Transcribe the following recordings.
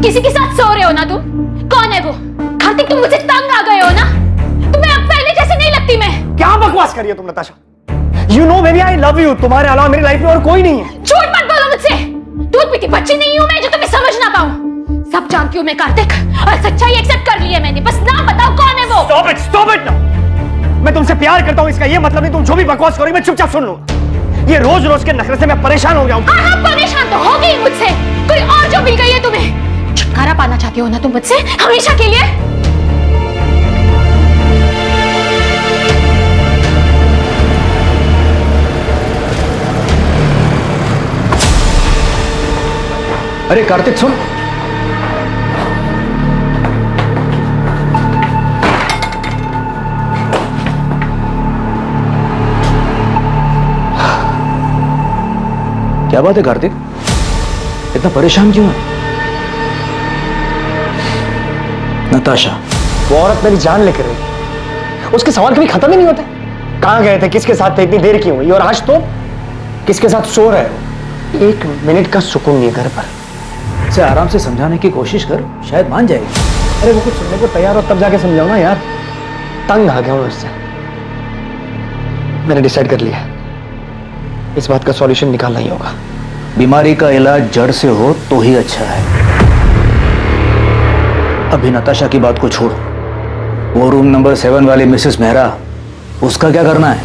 किसी के साथ सो रहे हो ना तुम? कौन है वो? कार्तिक, तुम मुझसे तंग आ गए हो ना? तुम्हें अब पहले जैसे नहीं लगती मैं। क्या बकवास कर रही हो तुम Natasha? You know baby, I love you. तुम्हारे अलावा मेरी लाइफ में और कोई नहीं है। झूठ मत बोलो मुझसे। दूध पीती बच्ची नहीं हूं मैं जो तुम्हें समझ ना पाऊं। सब जानती हूं मैं कार्तिक, और सच्चाई एक्सेप्ट कर ली है मैंने। बस नाम बताओ, कौन है वो? Stop it now. मैं तुमसे प्यार करता हूं, इसका ये मतलब नहीं तुम जो भी बकवास करोगी मैं चुपचाप सुन लूंगा। ये रोज रोज के नखरे से मैं परेशान हो गया हूं। हाँ, परेशान तो हो गई मुझसे। कोई और जो मिल गई है तुम्हें। छुटकारा पाना चाहती हो ना तुम मुझसे, हमेशा के लिए? अरे कार्तिक सुन। क्या बात है कार्तिक, इतना परेशान क्यों है? नताशा, वो औरत मेरी जान लेकर रही, उसके सवाल कभी खत्म ही नहीं होते। कहां गए थे, किसके साथ थे, इतनी देर क्यों हुई, और आज तो किसके साथ सो रहे हो? 1 मिनट का सुकून नहीं घर पर। इसे आराम से समझाने की कोशिश कर, शायद मान जाएगी। अरे वो कुछ सुनने को तैयार हो तब जाके समझाओ ना यार। तंग आ गया हूं उससे। मैंने डिसाइड कर लिया, इस बात का सॉल्यूशन निकालना ही होगा। बीमारी का इलाज जड़ से हो तो ही अच्छा है। अभी नताशा की बात को छोड़, वो रूम नंबर 7 वाली मिसेस मेहरा, उसका क्या करना है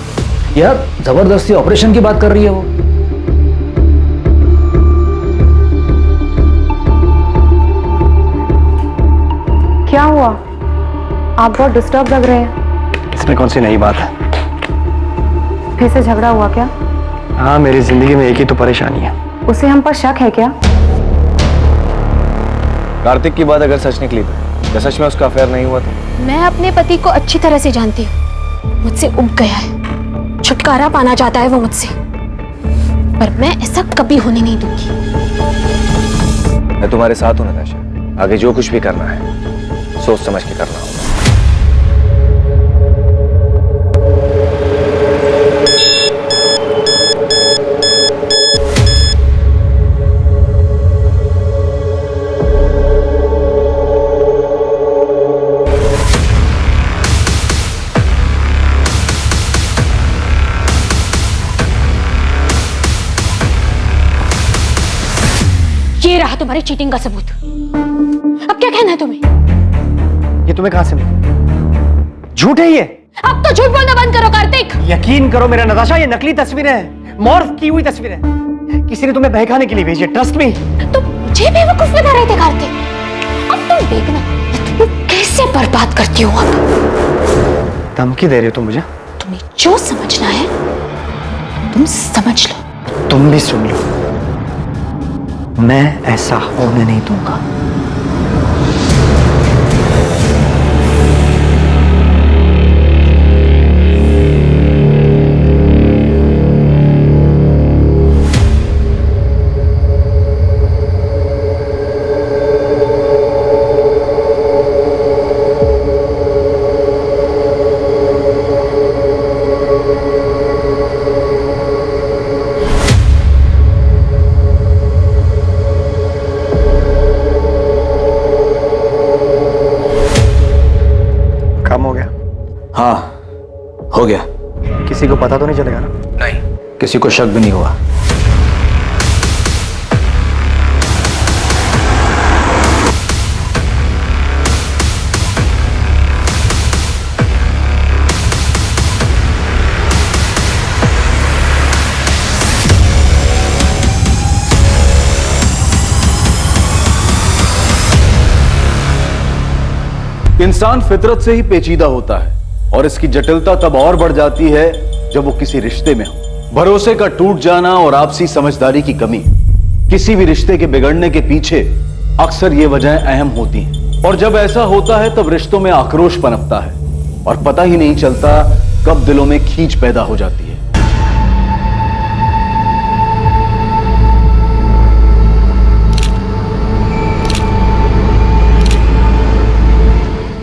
यार? जबरदस्ती ऑपरेशन की बात कर रही है वो। क्या हुआ? आप बहुत डिस्टर्ब लग रहे हैं। इसमें कौन सी नई बात है? फिर से झगड़ा हुआ क्या? हाँ, मेरी जिंदगी में एक ही तो परेशानी है। उसे हम पर शक है क्या? कार्तिक की बात अगर सच निकली तो क्या सच में उसका अफेयर नहीं हुआ तो? मैं अपने पति को अच्छी तरह से जानती हूँ। मुझसे उब गया है, छुटकारा पाना चाहता है वो मुझसे, पर मैं ऐसा कभी होने नहीं दूंगी। मैं तुम्हारे साथ हूं नताशा। आगे जो कुछ भी करना है सोच समझ के करना होगा। ये रहा तुम्हारी चीटिंग का सबूत। अब क्या कहना है तुम्हें? ये तुम्हें कहां से मिला? झूठ है ये। अब तो झूठ बोलना बंद करो कार्तिक। यकीन करो मेरा नताशा, ये नकली तस्वीरें हैं, मॉर्फ की हुई तस्वीरें। किसी ने तुम्हें बहकाने के लिए भेजी है, ट्रस्ट मी। तुम मुझे बेवकूफ बना रहे थे कार्तिक। अब तुम देखना तुम कैसे बर्बाद करती हो। अब धमकी दे रही हो तुम मुझे? तुम्हें जो समझना है तुम समझ लो। तुम भी सुन लो, मैं ऐसा होने नहीं दूंगा। हाँ, हो गया। किसी को पता तो नहीं चलेगा ना? नहीं, किसी को शक भी नहीं हुआ। इंसान फितरत से ही पेचीदा होता है और इसकी जटिलता तब और बढ़ जाती है जब वो किसी रिश्ते में हो। भरोसे का टूट जाना और आपसी समझदारी की कमी, किसी भी रिश्ते के बिगड़ने के पीछे अक्सर ये वजहें अहम होती हैं। और जब ऐसा होता है तब रिश्तों में आक्रोश पनपता है और पता ही नहीं चलता कब दिलों में खींच पैदा हो जाती है।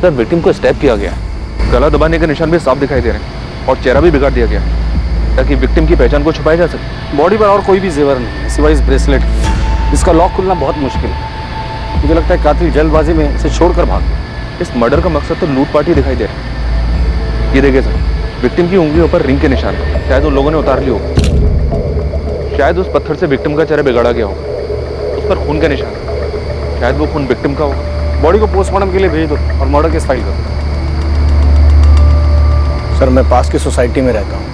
सर, विक्टिम को स्टैब किया गया है। गला दबाने के निशान भी साफ दिखाई दे रहे हैं और चेहरा भी बिगाड़ दिया गया है ताकि विक्टिम की पहचान को छुपाया जा सके। बॉडी पर और कोई भी जेवर नहीं है सिवाय इस ब्रेसलेट। इसका लॉक खुलना बहुत मुश्किल है। मुझे लगता है कातिल जल्दबाजी में इसे छोड़कर भाग गया। इस मर्डर का मकसद तो लूटपाट ही दिखाई दे रहा है। ये देखिए सर, विक्टिम की उंगलियों पर रिंग के निशान हैं। शायद उन लोगों ने उतार ली हो। शायद उस पत्थर से विक्टिम का चेहरा बिगाड़ा गया हो। उस पर खून के निशान हैं। शायद वो खून विक्टिम का हो। बॉडी को पोस्टमार्टम के लिए भेज दो और मर्डर केस फाइल करो। सर, मैं पास की सोसाइटी में रहता हूँ।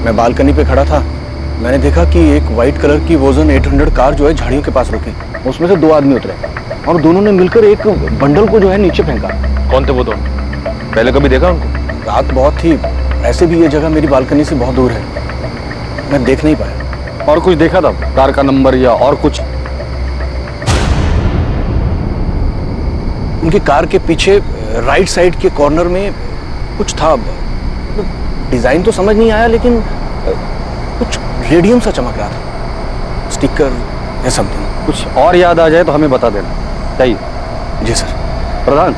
मैं बालकनी पे खड़ा था। मैंने देखा कि एक वाइट कलर की वोजन 800 कार जो है झाड़ियों के पास रुकी। उसमें से 2 आदमी उतरे और दोनों ने मिलकर एक बंडल को जो है नीचे फेंका। कौन थे वो दोनों? पहले कभी देखा उनको? रात बहुत थी। ऐसे भी ये जगह मेरी बालकनी से बहुत दूर है, मैं देख नहीं पाया। और कुछ देखा था? कार का नंबर या और कुछ? उनकी कार के पीछे राइट साइड के कॉर्नर में कुछ था। डिजाइन तो समझ नहीं आया, लेकिन कुछ रेडियम सा चमक रहा था, स्टिकर या समथिंग। कुछ और याद आ जाए तो हमें बता देना चाहिए। जी सर। प्रधान,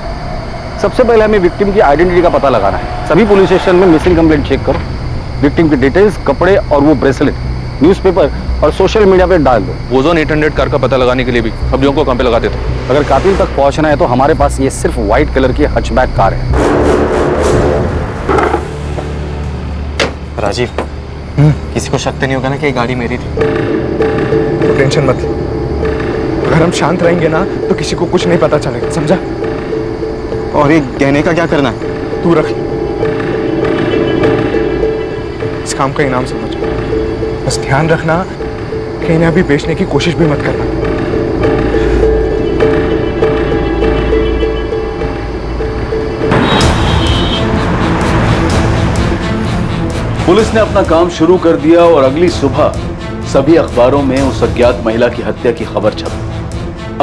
सबसे पहले हमें विक्टिम की आइडेंटिटी का पता लगाना है। सभी पुलिस स्टेशन में मिसिंग कंप्लेंट चेक करो। विक्टिम की डिटेल्स, कपड़े और वो ब्रेसलेट न्यूज़पेपर और सोशल मीडिया पे डाल दो। वोजोन 800 कार का पता लगाने के लिए भी सब्जियों को काम पे लगा देते। अगर कातिल तक पहुंचना है तो हमारे पास ये सिर्फ व्हाइट कलर की हचबैक कार है। राजीव, किसी को शक तो नहीं होगा ना कि ये गाड़ी मेरी थी? तो टेंशन मत ले। अगर हम शांत रहेंगे ना तो किसी को कुछ नहीं पता चलेगा, समझा? और ये गहने का क्या करना है? तू रख ले। इस काम का इनाम समझ। बस ध्यान रखना कि इन्हें अभी बेचने की कोशिश भी मत करना। पुलिस ने अपना काम शुरू कर दिया और अगली सुबह सभी अखबारों में उस अज्ञात महिला की हत्या की खबर छपी।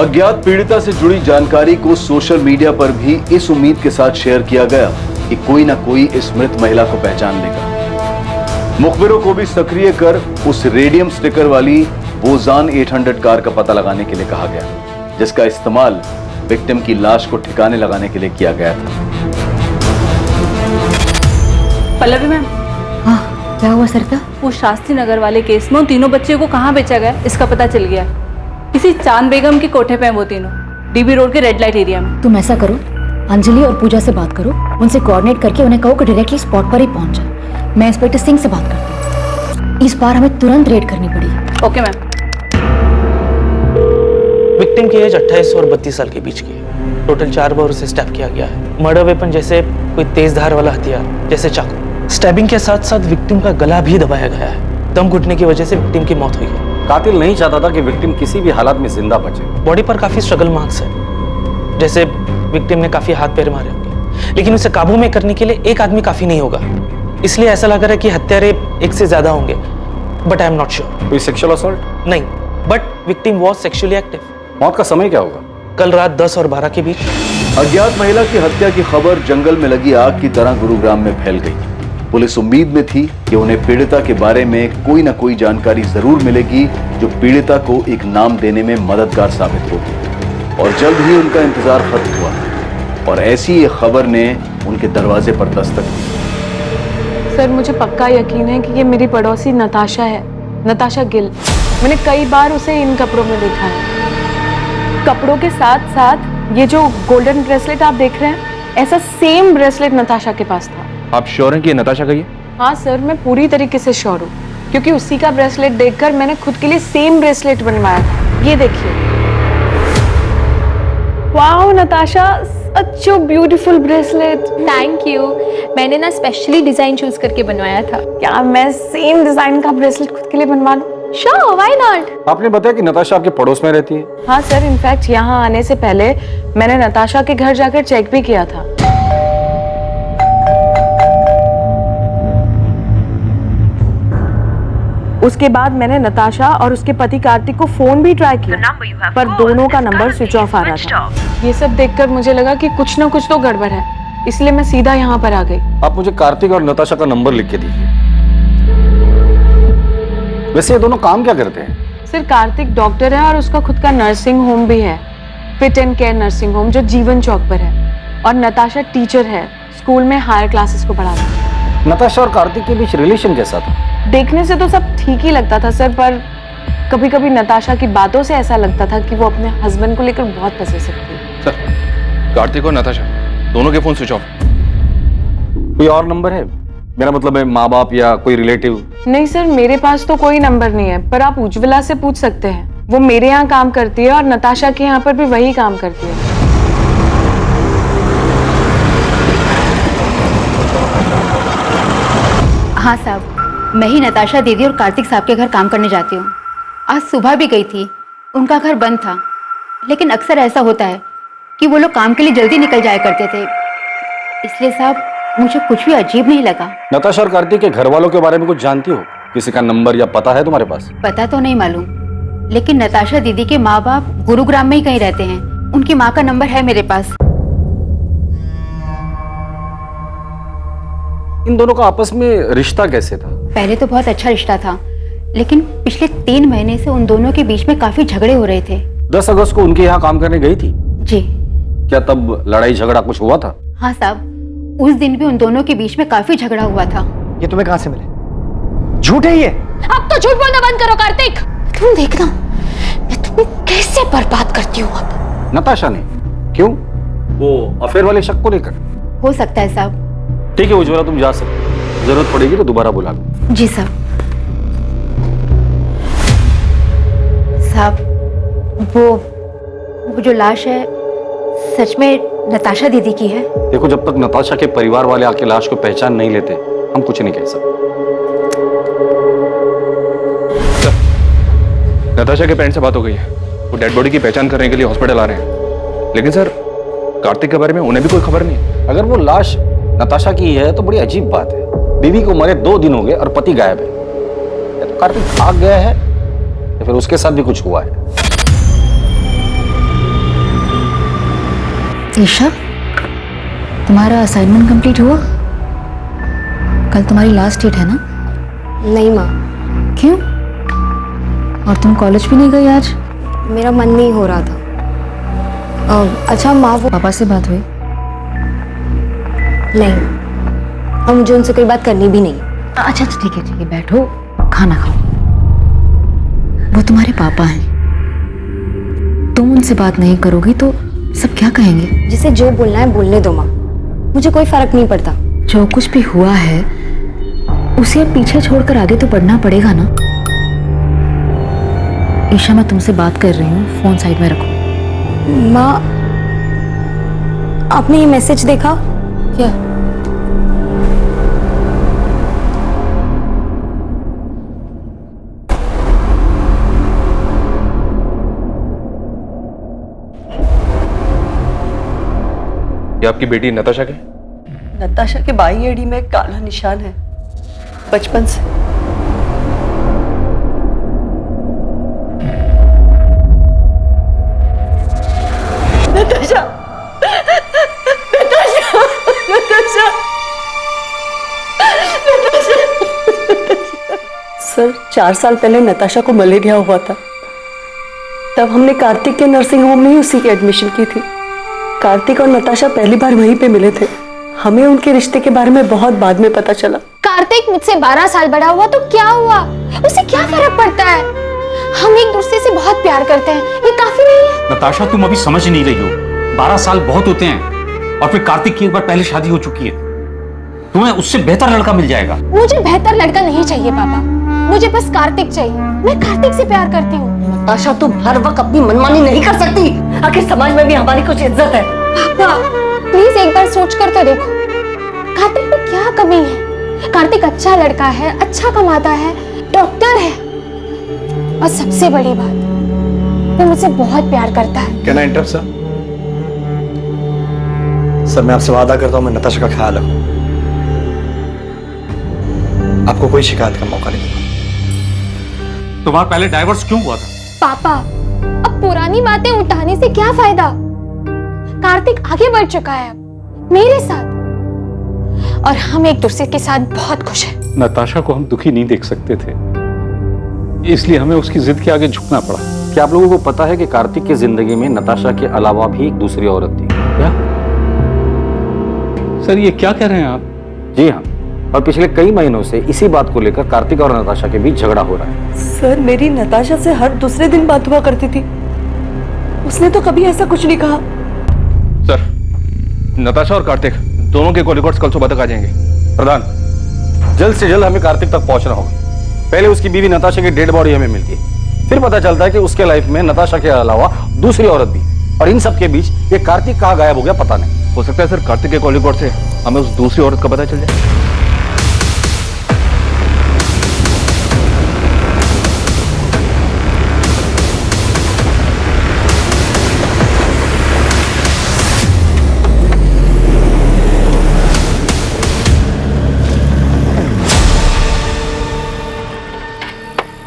अज्ञात पीड़िता से जुड़ी जानकारी को सोशल मीडिया पर भी इस उम्मीद के साथ शेयर किया गया कि कोई ना कोई इस मृत महिला को पहचान लेगा। मुखबिरों को भी सक्रिय कर उस रेडियम स्टिकर वाली वोजान 800 कार का पता लगाने के लिए कहा गया, जिसका इस्तेमाल विक्टिम की लाश को ठिकाने लगाने के लिए किया गया था। पल्लवी मैम, हाँ, क्या हुआ सरिता? वो शास्त्री नगर वाले केस में उन तीनों बच्चों को कहाँ बेचा गया इसका पता चल गया। किसी चांद बेगम के कोठे पे हैं वो तीनों, डीबी रोड के रेड लाइट एरिया में। तुम ऐसा करो, अंजलि और पूजा से बात करो, उनसे कोऑर्डिनेट करके उन्हें कहो कि डायरेक्टली स्पॉट पर ही पहुंच जाए। मैं इंस्पेक्टर सिंह से बात करती हूँ। इस बार हमें तुरंत रेड करनी पड़ेगी। Okay ma'am. विक्टिम की एज 28 और 32 साल के बीच की है। टोटल 4 बार उसे स्टैब किया गया है। मर्डर वेपन जैसे कोई तेज धार वाला हथियार जैसे चाकू। स्टैबिंग के साथ साथ विक्टिम का गला भी दबाया गया है। दम घुटने की वजह से विक्टिम की मौत हुई है। कातिल नहीं चाहता था कि विक्टिम किसी भी हालात में जिंदा बचे। बॉडी पर काफी स्ट्रगल मार्क्स है, जैसे विक्टिम ने काफी हाथ पैर मारे होंगे, लेकिन उसे काबू में करने के लिए एक आदमी काफी नहीं होगा। इसलिए ऐसा लग रहा है कि हत्यारे एक से ज्यादा होंगे, but I am not sure. कोई सेक्सुअल असॉल्ट? नहीं, but victim was sexually active. मौत का समय क्या होगा? कल रात 10 और 12 के बीच। अज्ञात महिला की हत्या की खबर जंगल में लगी आग की तरह गुरुग्राम में फैल गई। पुलिस उम्मीद में थी कि उन्हें पीड़िता के बारे में कोई ना कोई जानकारी जरूर मिलेगी जो पीड़िता को एक नाम देने में मददगार साबित होगी। और जल्द ही उनका इंतजार खत्म हुआ और ऐसी ये खबर ने उनके दरवाजे पर दस्तक दी। सर, मुझे पक्का यकीन है कि ये मेरी पड़ोसी नताशा है, नताशा गिल। मैंने कई बार उसे इन कपड़ों में देखा है। कपड़ों के साथ साथ ये जो गोल्डन ब्रेसलेट आप देख रहे हैं, ऐसा सेम ब्रेसलेट नताशा के पास था। आप श्योर हैं कि ये नताशा का ही है? हाँ सर, मैं पूरी तरीके से श्योर हूँ, क्योंकि उसी का ब्रेसलेट देखकर मैंने खुद के लिए सेम ब्रेसलेट बनवाया था। ये देखिए। Wow Natasha, such a beautiful bracelet. Thank you. मैंने ना स्पेशली डिजाइन चूज करके बनवाया था। क्या मैं सेम डिजाइन का ब्रेसलेट खुद के लिए बनवा दूं? Sure, why not. आपने बताया कि नताशा आपके पड़ोस में रहती है? हाँ सर, इनफैक्ट यहाँ आने से पहले मैंने नताशा के घर जाकर चेक भी किया था। उसके बाद मैंने नताशा और उसके पति कार्तिक को फोन भी ट्राई किया, पर दोनों का नंबर स्विच ऑफ आ रहा था। ये सब देखकर मुझे लगा कि कुछ ना कुछ तो गड़बड़ है, इसलिए मैं सीधा यहाँ पर आ गई। आप मुझे कार्तिक और नताशा का नंबर लिख के दीजिए। वैसे ये दोनों काम क्या करते हैं? सर, कार्तिक डॉक्टर है और उसका खुद का नर्सिंग होम भी है, fit and care nursing home, जो जीवन चौक पर है। और नताशा टीचर है, स्कूल में हायर क्लासेस को पढ़ाती है। नताशा और कार्तिक के बीच रिलेशन कैसा था? देखने से तो सब ठीक ही लगता था सर, पर कभी कभी नताशा की बातों से ऐसा लगता था कि वो अपने हस्बैंड को लेकर बहुत पसेसिव थी। सर, कार्तिक और नताशा दोनों के फोन स्विच ऑफ। कोई और नंबर है? मेरा मतलब है माँ बाप या कोई रिलेटिव? नहीं सर, मेरे पास तो कोई नंबर नहीं है, पर आप उज्ज्वला से पूछ सकते हैं। वो मेरे यहाँ काम करती है और नताशा के यहाँ पर भी वही काम करती है। हाँ साहब, मैं ही नताशा दीदी और कार्तिक साहब के घर काम करने जाती हूँ। आज सुबह भी गई थी, उनका घर बंद था, लेकिन अक्सर ऐसा होता है कि वो लोग काम के लिए जल्दी निकल जाया करते थे, इसलिए साहब मुझे कुछ भी अजीब नहीं लगा। नताशा और कार्तिक के घर वालों के बारे में कुछ जानती हो? किसी का नंबर या पता है तुम्हारे पास? पता तो नहीं मालूम, लेकिन नताशा दीदी के माँ बाप गुरुग्राम में ही कहीं रहते हैं। उनकी माँ का नंबर है मेरे पास। इन दोनों का आपस में रिश्ता कैसे था? पहले तो बहुत अच्छा रिश्ता था, लेकिन पिछले 3 महीने से उन दोनों के बीच में काफी झगड़े हो रहे थे। 10 अगस्त को उनके यहाँ काम करने गई थी? जी। क्या तब लड़ाई झगड़ा कुछ हुआ था? हाँ साहब, उस दिन भी उन दोनों के बीच में काफी झगड़ा हुआ था। ये तुम्हें कहाँ से मिले? झूठ है ये। अब तो झूठ बोलना बंद करो कार्तिक। तुम देखना मैं तुम्हें कैसे बर्बाद करती हूँ अब। नताशा ने? क्यों? वो अफेयर वाले शक को लेकर? हो सकता है साहब। ठीक है उज्ज्वला, तुम जा सकते, जरूरत पड़ेगी तो दोबारा बुला लो। जी साहब। साहब, वो जो लाश है सच में नताशा दीदी की है? देखो, जब तक नताशा के परिवार वाले आके लाश को पहचान नहीं लेते हम कुछ नहीं कह सकते। नताशा के पेरेंट्स से बात हो गई है, वो डेड बॉडी की पहचान करने के लिए हॉस्पिटल आ रहे हैं। लेकिन सर, कार्तिक के बारे में उन्हें भी कोई खबर नहीं। अगर वो लाश नताशा की है तो बड़ी अजीब बात है। बीवी को मरे 2 दिन हो गए और पति गायब है। या तो कार्तिक भाग गया है या फिर उसके साथ भी कुछ हुआ है। ईशा, तुम्हारा असाइनमेंट कंप्लीट हुआ? कल तुम्हारी लास्ट डेट है ना? नहीं माँ। क्यों? और तुम कॉलेज भी नहीं गई आज? मेरा मन नहीं हो रहा था। अच्छा माँ, वो पापा से बात हुई? नहीं, और मुझे उनसे कोई बात करनी भी नहीं। अच्छा ठीक है, बैठो, खाना खाओ। वो तुम्हारे पापा हैं, तुम उनसे बात नहीं करोगी तो सब क्या कहेंगे? जिसे जो बोलना है बोलने दो माँ, मुझे कोई फर्क नहीं पड़ता। जो कुछ भी हुआ है उसे अब पीछे छोड़कर आगे तो बढ़ना पड़ेगा ना। ईशा, मैं तुमसे बात कर रही हूँ, फोन साइड में रखो। माँ, आपने ये मैसेज देखा क्या? ये आपकी बेटी नताशा के? नताशा के बाई एड़ी में एक काला निशान है, बचपन से। नताशा, नताशा, नताशा, नताशा। सर, 4 साल पहले नताशा को मलेरिया हुआ था। तब हमने कार्तिक के नर्सिंग होम में ही उसी की एडमिशन की थी। कार्तिक और नताशा पहली बार वहीं पे मिले थे। हमें उनके रिश्ते के बारे में बहुत बाद में पता चला। कार्तिक मुझसे 12 साल बड़ा हुआ तो क्या हुआ, उसे क्या फर्क पड़ता है? हम एक दूसरे से बहुत प्यार करते हैं, ये काफी नहीं है? नताशा, तुम अभी समझ नहीं रही हो। 12 साल बहुत होते हैं, और फिर कार्तिक की एक बार पहले शादी हो चुकी है। तुम्हें उससे बेहतर लड़का मिल जाएगा। मुझे बेहतर लड़का नहीं चाहिए पापा, मुझे बस कार्तिक चाहिए। मैं कार्तिक से प्यार करती हूँ। नताशा, तुम हर वक्त अपनी मनमानी नहीं कर सकती। आखिर समाज में भी हमारी कुछ इज्जत है। पापा प्लीज एक बार सोच कर तो देखो, कार्तिक में क्या कमी है? कार्तिक अच्छा लड़का है, अच्छा कमाता है, डॉक्टर है, और सबसे बड़ी बात वो मुझसे बहुत प्यार करता है। Can I interrupt sir? Sir, मैं आपसे वादा करता हूं मैं नताशा का ख्याल रखूं। आपको कोई शिकायत का मौका नहीं दूंगा। तुम्हारा पहले डाइवोर्स क्यों हुआ था? पापा, अब पुरानी बातें उठाने से क्या फायदा? कार्तिक आगे बढ़ चुका है अब मेरे साथ, और हम एक दूसरे के साथ बहुत खुश हैं। नताशा को हम दुखी नहीं देख सकते थे, इसलिए हमें उसकी जिद के आगे झुकना पड़ा। क्या आप लोगों को पता है कि कार्तिक की जिंदगी में नताशा के अलावा भी एक दूसरी औरत थी? क्या? सर, ये क्या कह रहे हैं आप? जी हाँ, और पिछले कई महीनों से इसी बात को लेकर कार्तिक और नताशा के बीच झगड़ा हो रहा है। सर मेरी नताशा से हर दूसरे दिन बात हुआ करती थी, उसने तो कभी ऐसा कुछ नहीं कहा। सर, नताशा और कार्तिक दोनों के कॉल रिकॉर्ड्स कल सुबह तक आ जाएंगे। प्रधान, जल्द से जल्द हमें कार्तिक तक पहुंचना होगा। पहले उसकी बीवी नताशा की डेड बॉडी हमें मिलती है, फिर पता चलता है कि उसके लाइफ में नताशा के अलावा दूसरी औरत भी, और इन सब के बीच ये कार्तिक कहाँ गायब हो गया पता नहीं। हो सकता है सर कार्तिक के कॉल रिकॉर्ड से हमें उस दूसरी औरत का पता चल जाए।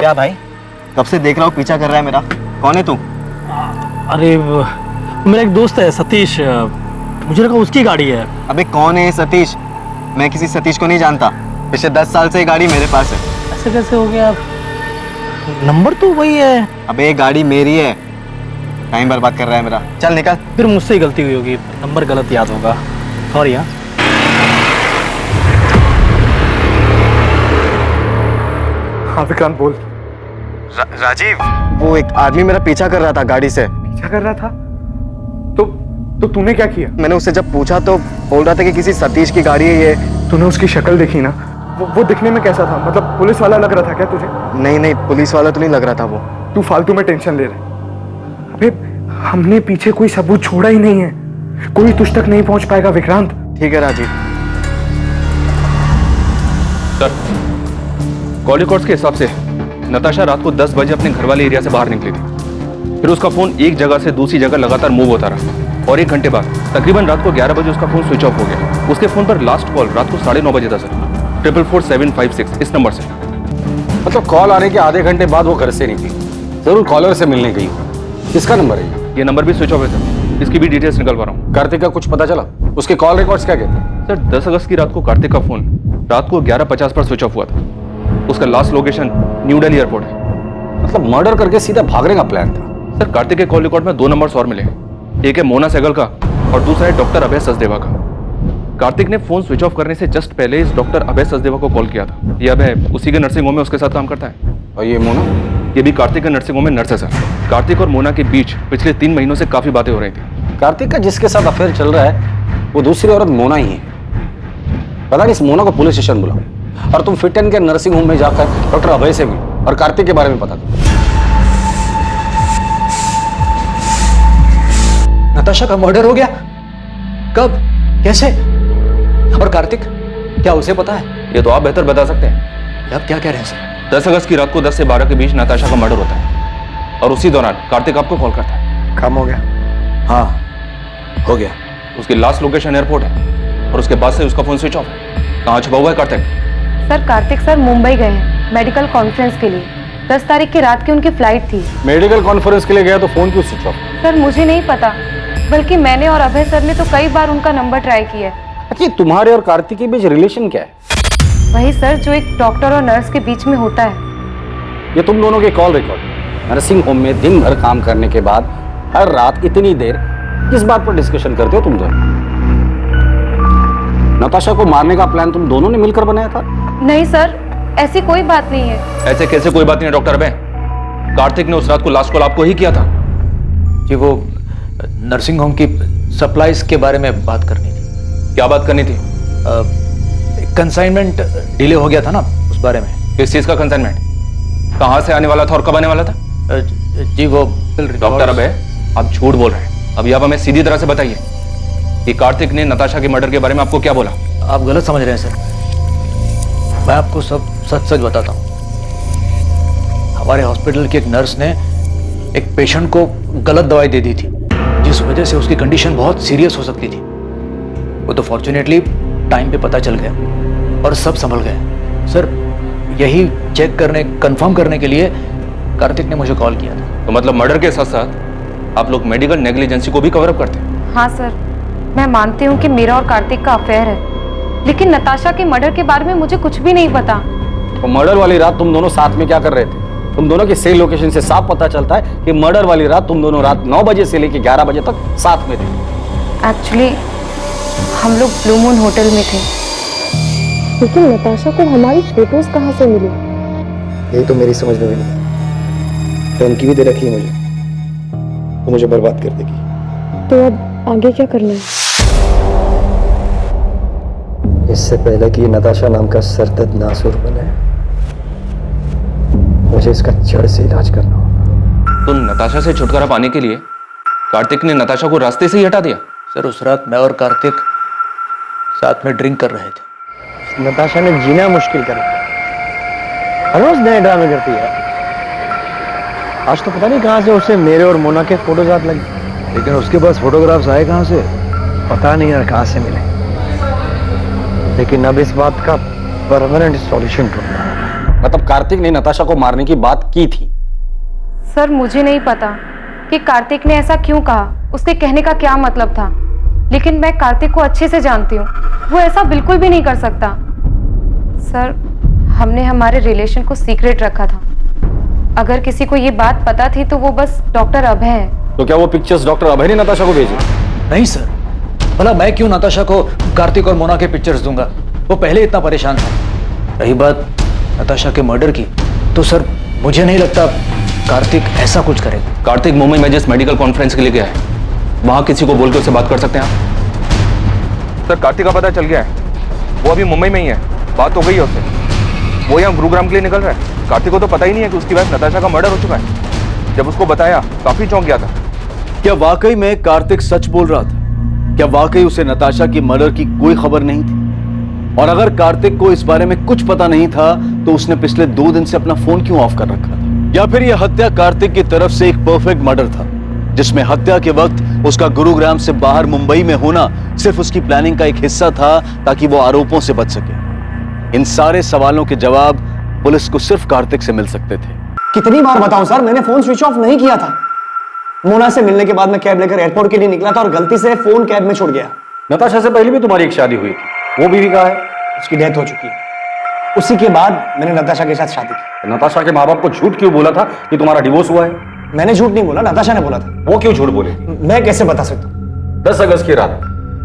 क्या भाई, कब से देख रहा हूँ पीछा कर रहा है मेरा। कौन है तू? अरे मेरा एक दोस्त है सतीश, मुझे लगा उसकी गाड़ी है। अबे कौन है सतीश? मैं किसी सतीश को नहीं जानता। पिछले 10 साल से ये गाड़ी मेरे पास है। ऐसे कैसे हो गया? नंबर तो वही है। अबे ये गाड़ी मेरी है। टाइम बर्बाद कर रहा है मेरा। चल निकल। फिर मुझसे ही गलती हुई होगी, नंबर गलत याद होगा। सॉरी। हाँ हाँ विक्रांत बोल। राजीव, वो एक आदमी मेरा पीछा कर रहा था गाड़ी से। पीछा कर रहा था? तो तूने क्या किया? मैंने उससे जब पूछा तो बोल रहा था कि किसी सतीश की गाड़ी है ये। तूने उसकी शक्ल देखी ना? वो दिखने में कैसा था? मतलब पुलिस वाला लग रहा था क्या तुझे? नहीं, पुलिस वाला तो नहीं लग रहा था वो। तू फालतू में टेंशन ले रहा। अबे हमने पीछे कोई सबूत छोड़ा ही नहीं है, कोई तुझ तक नहीं पहुंच पाएगा विक्रांत। ठीक है राजीव। सर, कॉल रिकॉर्ड्स के हिसाब से नताशा रात को 10 बजे अपने घर वाले एरिया से बाहर निकली थी। फिर उसका फोन एक जगह से दूसरी जगह लगातार मूव होता रहा, और 1 घंटे बाद तकरीबन रात को 11 बजे उसका फोन स्विच ऑफ हो गया। उसके फोन पर लास्ट कॉल रात को 9:30 बजे था सर, 44756 इस नंबर से। मतलब कॉल आने के आधे घंटे बाद वो घर से निकली, जरूर कॉलर से मिलने गई। किसका नंबर है ये? नंबर भी स्विच ऑफ है सर, इसकी भी डिटेल्स निकल पा रहा हूँ। कार्तिक का कुछ पता चला? उसके कॉल रिकॉर्ड्स क्या कहते हैं? सर 10 अगस्त की रात को कार्तिक का फोन रात को 11:50 पर स्विच ऑफ हुआ था। उसका last location new Delhi airport है। मतलब मर्डर करके सीधा भागने का प्लान था। सर कार्तिक के कॉल रिकॉर्ड में 2 नंबर्स और मिले, एक है मोना सहगल का और दूसरा है डॉक्टर अभय सचदेवा का। कार्तिक ने फोन स्विच ऑफ करने से जस्ट पहले इस डॉक्टर अभय सचदेवा को कॉल किया था। ये अभय उसी के नर्सिंग होम में उसके साथ काम करता है। और ये मोना? ये भी कार्तिक के नर्सिंग होम में नर्स है सर। कार्तिक और मोना के बीच पिछले 3 महीनों से काफी बातें हो रही थी। कार्तिक का जिसके साथ अफेयर चल रहा है वो दूसरी औरत मोना ही है। पता नहीं इस मोना को पुलिस स्टेशन बुलाओ और तुम फिट एंड के नर्सिंग होम में जाकर डॉक्टर अभय से मिलो और कार्तिक के बारे में पता करो। नताशा का मर्डर हो गया? कब? कैसे? और कार्तिक, क्या उसे पता है? ये तो आप बेहतर बता सकते हैं। आप क्या कह रहे हैं सर? 10 अगस्त की रात को 10 से 12 के बीच नताशा का मर्डर होता है और उसी दौरान कार्तिक आपको कॉल करता है। काम हो गया? हाँ हो गया। उसकी लास्ट लोकेशन एयरपोर्ट है और उसके बाद से उसका फोन स्विच ऑफ है। कहाँ छुपा हुआ है कार्तिक? सर कार्तिक सर मुंबई गए हैं मेडिकल कॉन्फ्रेंस के लिए। 10 तारीख की रात की उनकी फ्लाइट थी। मेडिकल कॉन्फ्रेंस के लिए गया तो फोन क्यों स्विच ऑफ? सर मुझे नहीं पता, बल्कि मैंने और अभय सर ने तो कई बार उनका नंबर ट्राई किया है। अच्छा, तुम्हारे और कार्तिक के बीच रिलेशन क्या है? वही सर जो एक डॉक्टर और नर्स के बीच में होता है। ये तुम दोनों के कॉल रिकॉर्ड। नर्सिंग होम में दिन भर काम करने के बाद हर रात इतनी देर किस बात पर डिस्कशन करते हो तुम दोनों? नताशा को मारने का प्लान तुम दोनों ने मिलकर बनाया था? नहीं सर, ऐसी कोई बात नहीं है। ऐसे कैसे कोई बात नहीं है डॉक्टर अभय? कार्तिक ने उस रात को लास्ट कॉल आपको ही किया था। कि वो नर्सिंग होम की सप्लाईज के बारे में बात करनी थी। क्या बात करनी थी? कंसाइनमेंट डिले हो गया था ना, उस बारे में। किस चीज का कंसाइनमेंट? कहां से आने वाला था और कब आने वाला था? जी वो डॉक्टर अभय, आप झूठ बोल रहे हैं। अभी आप हमें सीधी तरह से बताइए कि कार्तिक ने नताशा के मर्डर के बारे में आपको क्या बोला? आप गलत समझ रहे हैं सर। मैं आपको सब सच सच बताता हूँ। हमारे हॉस्पिटल की एक नर्स ने एक पेशेंट को गलत दवाई दे दी थी, जिस वजह से उसकी कंडीशन बहुत सीरियस हो सकती थी। वो तो फॉर्चुनेटली टाइम पे पता चल गया और सब संभल गया। सर यही चेक करने, कंफर्म करने के लिए कार्तिक ने मुझे कॉल किया था। तो मतलब मर्डर के साथ साथ आप लोग मेडिकल नेग्लिजेंसी को भी कवर अप करते हैं? हाँ सर, मैं मानती हूँ कि मेरा और कार्तिक का अफेयर है, लेकिन नताशा के मर्डर के बारे में मुझे कुछ भी नहीं पता। तो मर्डर वाली रात तुम दोनों साथ में क्या कर रहे थे? तुम दोनों की सेल लोकेशन से साफ पता चलता है कि मर्डर वाली रात तुम दोनों रात 9 बजे से लेकर 11 बजे तक साथ में थे। एक्चुअली हम लोग ब्लू मून होटल में थे। लेकिन नताशा को हमारी फोटोज कहाँ से मिली? यही तो मेरी समझ में भी नहीं। धमकी भी दे रखी है मुझे, वो मुझे बर्बाद कर देगी। तो अब आगे क्या करना है? इससे पहले कि नताशा नाम का सरदर्द नासुर बने, मुझे इसका जड़ से इलाज करना होगा। तो नताशा से छुटकारा पाने के लिए कार्तिक ने नताशा को रास्ते से ही हटा दिया? सर उस रात मैं और कार्तिक साथ में ड्रिंक कर रहे थे। नताशा ने जीना मुश्किल कर दिया। हर रोज नए ड्रामे करती है। आज तो पता नहीं कहां से उसे मेरे और मोना के फोटोज हाथ लगे। लेकिन उसके पास फोटोग्राफ्स आए कहां से? पता नहीं यार कहां से मिले, लेकिन अब इस बात का परमानेंट सॉल्यूशन ढूंढना है। मतलब कार्तिक ने नताशा को मारने की बात की थी? सर मुझे नहीं पता कि कार्तिक ने ऐसा क्यों कहा, उसके कहने का क्या मतलब था, लेकिन मैं कार्तिक को अच्छे से जानती हूँ, वो ऐसा बिल्कुल भी नहीं कर सकता। सर हमने हमारे रिलेशन को सीक्रेट रखा था। अगर किसी को ये बात पता थी तो वो बस डॉक्टर अभय है। तो क्या वो पिक्चर्स डॉक्टर अभय ने नताशा को भेजी? नहीं सर, भला मैं क्यों नताशा को कार्तिक और मोना के पिक्चर्स दूंगा? वो पहले इतना परेशान था। रही बात नताशा के मर्डर की, तो सर मुझे नहीं लगता कार्तिक ऐसा कुछ करेगा। कार्तिक मुंबई में जिस मेडिकल कॉन्फ्रेंस के लिए गया है, वहां किसी को बोल के उससे बात कर सकते हैं आप? सर कार्तिक का पता चल गया है, वो अभी मुंबई में ही है, बात हो गई है उससे। वो यहाँ गुरुग्राम के लिए निकल रहा है। कार्तिक को तो पता ही नहीं है कि उसकी वाइफ नताशा का मर्डर हो चुका है। जब उसको बताया काफी चौंक गया था। क्या वाकई में कार्तिक सच बोल रहा था? क्या वाकई उसे नताशा की मर्डर की कोई खबर नहीं थी? और अगर कार्तिक को इस बारे में कुछ पता नहीं था तो उसने पिछले 2 दिन से अपना फोन क्यों ऑफ कर रखा था? या फिर यह हत्या कार्तिक की तरफ से एक परफेक्ट मर्डर था, जिसमें हत्या के वक्त उसका गुरुग्राम से बाहर मुंबई में होना सिर्फ उसकी प्लानिंग का एक हिस्सा था ताकि वो आरोपों से बच सके? इन सारे सवालों के जवाब पुलिस को सिर्फ कार्तिक से मिल सकते थे। कितनी बार बताऊं सर, मैंने फोन स्विच ऑफ नहीं किया था। मोना से मिलने के बाद मैं कैब लेकर एयरपोर्ट के लिए निकला था और गलती से फोन कैब में छूट गया। नताशा से पहले भी तुम्हारी एक शादी हुई थी, वो बीवी कहाँ है? उसकी डेथ हो चुकी है। उसी के बाद मैंने नताशा के साथ शादी की। नताशा के माँ बाप को झूठ क्यों बोला था कि तुम्हारा डिवोर्स हुआ है? मैंने झूठ नहीं बोला, नताशा ने बोला था। वो क्यों झूठ बोले? मैं कैसे बता सकता हूँ? 10 अगस्त की रात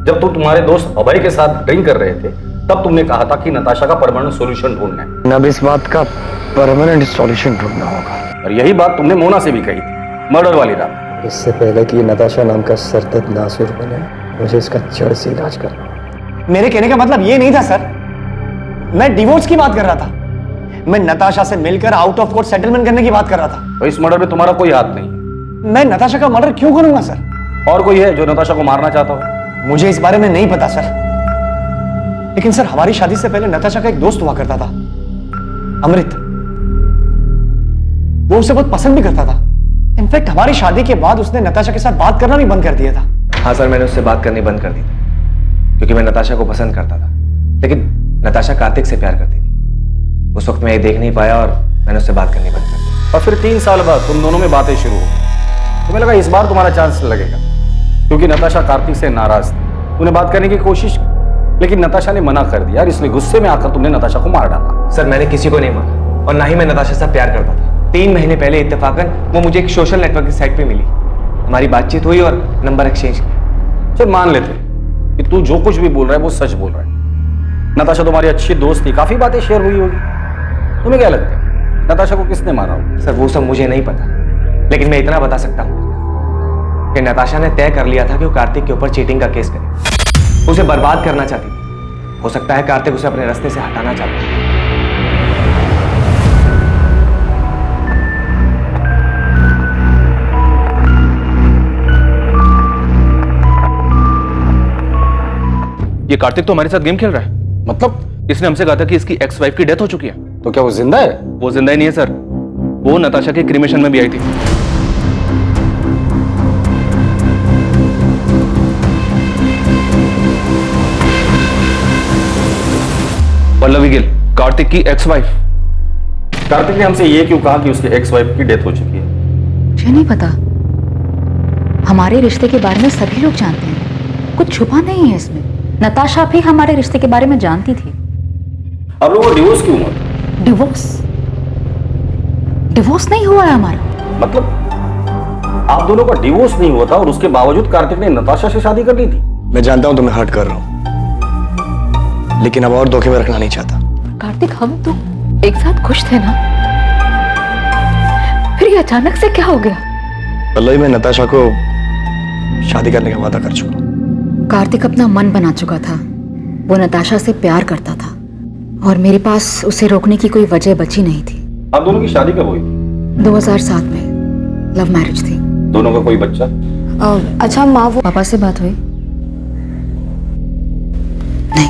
जब तुम तुम्हारे दोस्त अभय के साथ ड्रिंक कर रहे थे, तब तुमने कहा था कि नताशा का परमानेंट सॉल्यूशन ढूंढना है। अब इस बात का परमानेंट सॉल्यूशन ढूंढना होगा। और यही बात तुमने मोना से भी कही थी मर्डर वाली रात। इससे पहले कि नताशा नाम का सरदर्द नासुर बने, मुझे इसका जड़ से इलाज करना होगा। मेरे कहने का मतलब ये नहीं था सर, मैं डिवोर्स की बात कर रहा था। मैं नताशा से मिलकर आउट ऑफ कोर्ट सेटलमेंट करने की बात कर रहा था। तो इस मर्डर में तुम्हारा कोई हाथ नहीं है? मैं नताशा का मर्डर क्यों करूंगा सर? और कोई है जो नताशा को मारना चाहता हो? मुझे इस बारे में नहीं पता सर, लेकिन सर हमारी शादी से पहले नताशा का एक दोस्त हुआ करता था, अमृत। वो उसे बहुत पसंद भी करता था। इनफैक्ट हमारी शादी के बाद उसने नताशा के साथ बात करना भी बंद कर दिया था। हाँ सर, मैंने उससे बात करनी बंद कर दी थी क्योंकि मैं नताशा को पसंद करता था, लेकिन नताशा कार्तिक से प्यार करती थी। उस वक्त मैं ये देख नहीं पाया और मैंने उससे बात करनी बंद कर दी। और फिर 3 साल बाद तुम दोनों में बातें शुरू हो गई। तुम्हें लगा इस बार तुम्हारा चांस लगेगा, क्योंकि नताशा कार्तिक से नाराज थी। तूने बात करने की कोशिश की, लेकिन नताशा ने मना कर दिया और इसलिए गुस्से में आकर तुमने नताशा को मार डाला। सर मैंने किसी को नहीं मारा और ना ही मैं नताशा से प्यार करता था। 3 महीने पहले इत्तेफाकन वो मुझे एक सोशल नेटवर्क की साइट पे मिली। हमारी बातचीत हुई और नंबर एक्सचेंज किया। चल मान लेते कि तू जो कुछ भी बोल रहा है वो सच बोल रहा है। नताशा तुम्हारी अच्छी दोस्त थी, काफी बातें शेयर हुई होगी। तुम्हें क्या लगता है नताशा को किसने मारा होगा? सर वो सब मुझे नहीं पता, लेकिन मैं इतना बता सकता हूँ कि नताशा ने तय कर लिया था कि वो कार्तिक के ऊपर चीटिंग का केस करे। उसे बर्बाद करना चाहती थी। हो सकता है कार्तिक उसे अपने रास्ते से हटाना चाहता है। ये कार्तिक तो हमारे साथ गेम खेल रहा है। मतलब इसने हमसे कहा था कि इसकी एक्स वाइफ की डेथ हो चुकी है। तो क्या वो जिंदा है? वो जिंदा ही नहीं है सर, वो नताशा के क्रिमेशन में भी आई थी। पल्लवी गिल, कार्तिक की एक्स वाइफ। कार्तिक ने हमसे ये क्यों कहा कि उसकी एक्स वाइफ की डेथ हो चुकी है? मुझे नहीं पता। हमारे रिश्ते के बारे में सभी लोग जानते हैं, कुछ छुपा नहीं है इसमें। नताशा भी हमारे रिश्ते के बारे में जानती थी। अब लोगों को डिवोर्स क्यों हुआ? डिवोर्स नहीं हुआ है हमारा। मतलब आप दोनों का डिवोर्स नहीं हुआ था और उसके बावजूद कार्तिक ने नताशा से शादी कर ली थी? मैं जानता हूं तुम्हें हर्ट कर रहा हूं, लेकिन अब और धोखे में रखना नहीं चाहता। कार्तिक, हम तो एक साथ खुश थे ना, फिर ये अचानक से क्या हो गया? पल्लवी, मैं नताशा को शादी करने का वादा कर चुका। कार्तिक अपना मन बना चुका था। वो नताशा से प्यार करता था और मेरे पास उसे रोकने की कोई वजह बची नहीं थी। आप दोनों की शादी कब हुई? 2007 में लव मैरिज थी। दोनों का कोई बच्चा? अच्छा माँ, वो पापा से बात हुई? नहीं।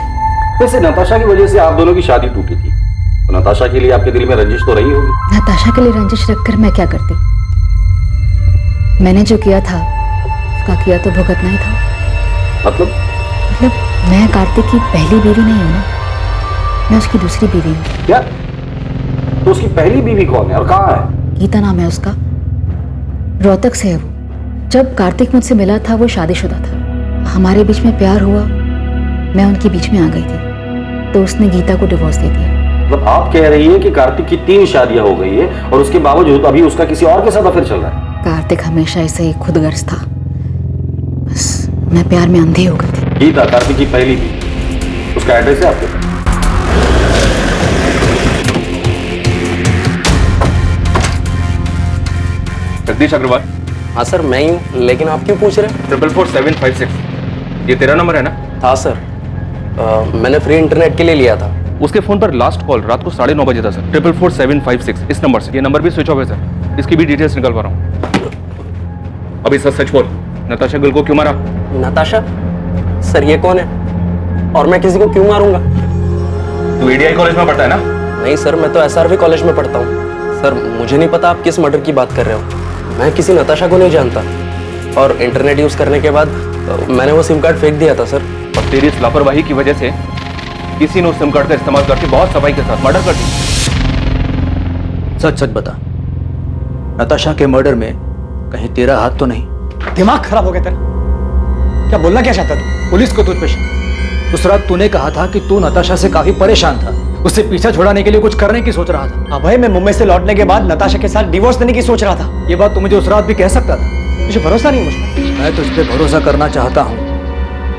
वैसे नताशा की वजह से आप दोनों की शादी टूटी थी, तो नताशा के लिए आपके दिल में रंजिश तो रही होगी। नताशा के लिए रंजिश रखकर मैं क्या करती? मैंने जो किया था उसका किया तो भुगतना ही था। मतलब मैं कार्तिक की पहली बीवी नहीं हूँ ना, मैं उसकी दूसरी बीवी हूँ। क्या? तो उसकी पहली बीवी कौन है और कहाँ है? गीता नाम है उसका, रोहतक से है वो। जब कार्तिक मुझसे मिला था वो शादीशुदा था। हमारे बीच में प्यार हुआ, मैं उनके बीच में आ गई थी, तो उसने गीता को डिवोर्स दे दिया। मतलब आप कह रही है कि कार्तिक की 3 शादियां हो गई है और उसके बावजूद अभी उसका किसी और के साथ अफेयर चल रहा है? कार्तिक हमेशा ऐसे ही खुदगर्ज था, बस मैं प्यार में अंधी हो गई थी। गीता कार्तिक की पहली बीवी, उसका एड्रेस है आपके पास? जगदीश अग्रवाल। हाँ सर, मैं ही हूँ, लेकिन आप क्यों पूछ रहे हैं? 444756, ये तेरा नंबर है ना? हाँ सर, मैंने फ्री इंटरनेट के लिए लिया था। उसके फोन पर लास्ट कॉल रात को 9:30 बजे था सर। 444756 इस नंबर से। ये नंबर भी स्विच ऑफ है सर, इसकी भी डिटेल्स निकलवा रहा हूँ। अभी सच सच बोल, नताशा गिल को क्यों मारा? नताशा? सर ये कौन है और मैं किसी को क्यों मारूंगा? तू एडीआई कॉलेज में पढ़ता है ना? नहीं सर, मैं तो एसआरवी कॉलेज में पढ़ता हूँ। सर मुझे नहीं पता आप किस मर्डर की बात कर रहे हो। मैं किसी नताशा को नहीं जानता, और इंटरनेट यूज करने के बाद मैंने वो सिम कार्ड फेंक दिया था सर। और तेरी इस लापरवाही की वजह से किसी ने उस सिम कार्ड का इस्तेमाल करके बहुत सफाई के साथ मर्डर कर दिया। सच सच बता, नताशा के मर्डर में कहीं तेरा हाथ तो नहीं? दिमाग खराब हो गया तेरा? क्या बोलना क्या चाहता तू? पुलिस को तुझ पे शक? उस रात तूने कहा था कि तू नताशा से काफी परेशान था, उससे पीछा छुड़ाने के लिए कुछ करने की सोच रहा था। अभय, मैं मुंबई से लौटने के बाद नताशा के साथ डिवोर्स देने की सोच रहा था। ये बात तू मुझे उस रात भी कह सकता था। मुझे भरोसा नहीं मुझ पर। मैं तुझ पे भरोसा करना चाहता हूँ,